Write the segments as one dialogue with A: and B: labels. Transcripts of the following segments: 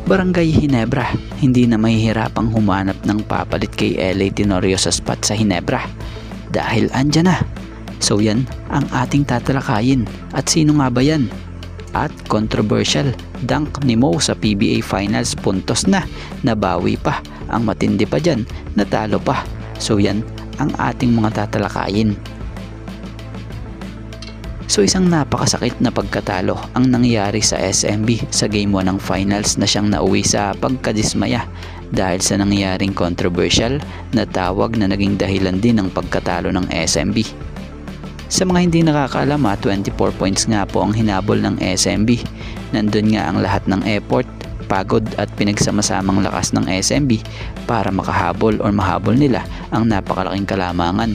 A: Barangay Ginebra, hindi na mahihirapang humanap ng papalit kay LA Tenorio sa spot sa Ginebra dahil andyan na. So yan ang ating tatalakayin. At sino nga ba yan? At controversial dunk ni Mo sa PBA Finals, puntos na, nabawi pa, ang matindi pa dyan, natalo pa. So yan ang ating mga tatalakayin. So isang napakasakit na pagkatalo ang nangyari sa SMB sa Game 1 ng Finals na siyang nauwi sa pagkadismaya dahil sa nangyaring controversial na tawag na naging dahilan din ng pagkatalo ng SMB. Sa mga hindi nakakaalam, 24 points nga po ang hinabol ng SMB. Nandun nga ang lahat ng effort, pagod at pinagsamasamang lakas ng SMB para makahabol or mahabol nila ang napakalaking kalamangan.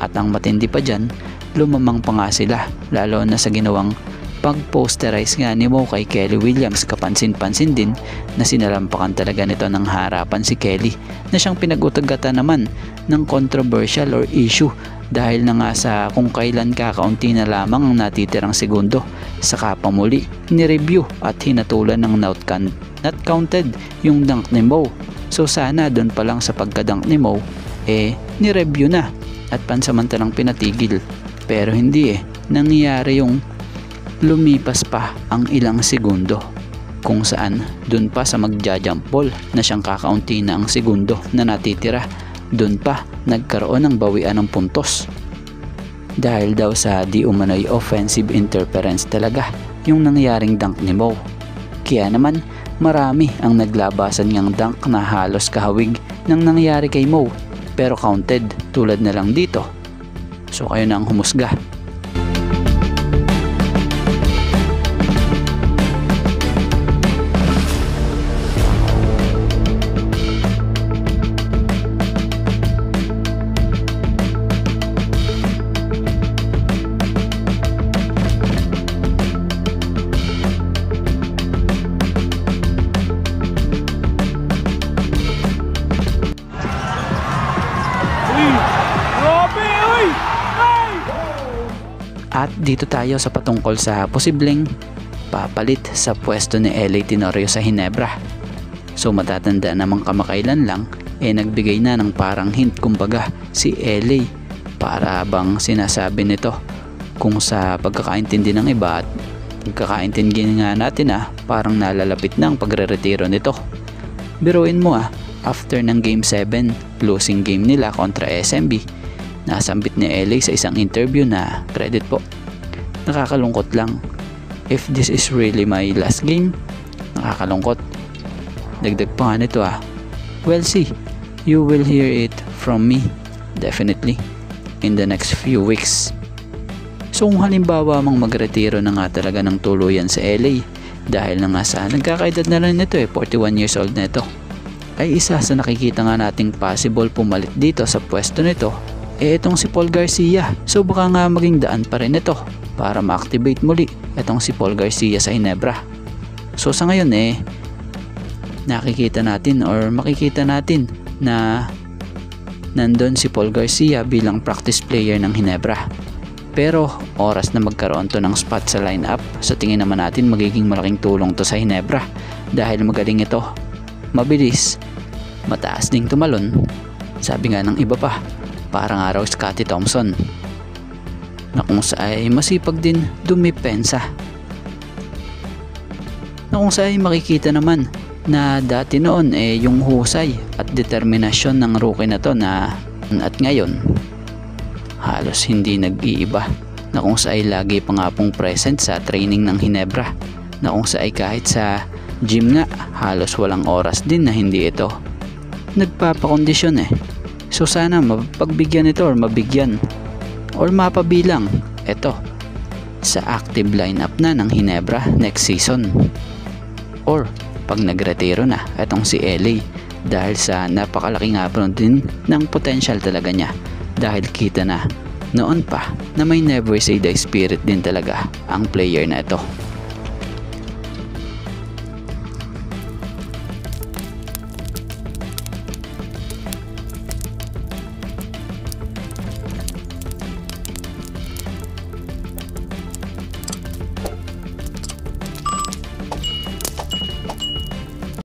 A: At ang matindi pa dyan, lumamang pa nga sila, lalo na sa ginawang pag-posterize nga ni Mo kay Kelly Williams. Kapansin-pansin din na sinalampakan talaga nito ng harapan si Kelly na siyang pinag-utagatan naman ng controversial or issue dahil na nga sa kung kailan kakaunti na lamang ang natitirang segundo. Saka pa muli ni-review at hinatulan ng not counted yung dunk ni Mo. So sana doon pa lang sa pagka-dunk ni Mo ni-review na at pansamantalang pinatigil. Pero hindi nangyayari yung lumipas pa ang ilang segundo kung saan dun pa sa magja-jump ball na siyang kakaunti na ang segundo na natitira, dun pa nagkaroon ng bawian ng puntos dahil daw sa di umano'y offensive interference talaga yung nangyaring dunk ni Mo. Kaya naman marami ang naglabasan ngang dunk na halos kahawig ng nangyari kay Mo pero counted tulad na lang dito. So kayo na ang humusga. At dito tayo sa patungkol sa posibleng papalit sa pwesto ni LA Tenorio sa Ginebra. So matatanda namang kamakailan lang nagbigay na ng parang hint kumbaga si LA para bang sinasabi nito kung sa pagkakaintindi ng iba at pagkakaintindi nga natin parang nalalapit na ang pagre-retiro nito. Biruin mo after ng Game 7 losing game nila kontra SMB, nasambit ni LA sa isang interview na credit po, nakakalungkot lang. If this is really my last game, nakakalungkot. Dagdag pa nga nito well see, you will hear it from me definitely in the next few weeks. So kung halimbawa mang magretiro na nga talaga ng tuluyan sa LA dahil na nga sa nagkakaedad na rin nito 41 years old na ito, ay isa sa nakikita nga nating possible pumalit dito sa pwesto nito itong si Paul Garcia. So baka nga maging daan pa rin ito para ma-activate muli itong si Paul Garcia sa Ginebra. So sa ngayon nakikita natin or makikita natin na nandun si Paul Garcia bilang practice player ng Ginebra. Pero oras na magkaroon to ng spot sa lineup, sa tingin naman natin magiging malaking tulong to sa Ginebra dahil magaling ito, mabilis, mataas ding tumalon. Sabi nga ng iba pa, parang araw Scottie Thompson na kung saan masipag din dumipensa, na kung saan makikita naman na dati noon yung husay at determinasyon ng rookie na to at ngayon halos hindi nag-iiba, na kung saan lagi pa nga pong present sa training ng Ginebra, na kung saan kahit sa gym nga halos walang oras din na hindi ito nagpapakondisyon So sana mapagbigyan ito or mabigyan or mapabilang ito sa active lineup na ng Ginebra next season, or pag nagretiro na itong si LA dahil sa napakalaki nga po din ng potential talaga niya dahil kita na noon pa na may never say die spirit din talaga ang player na ito.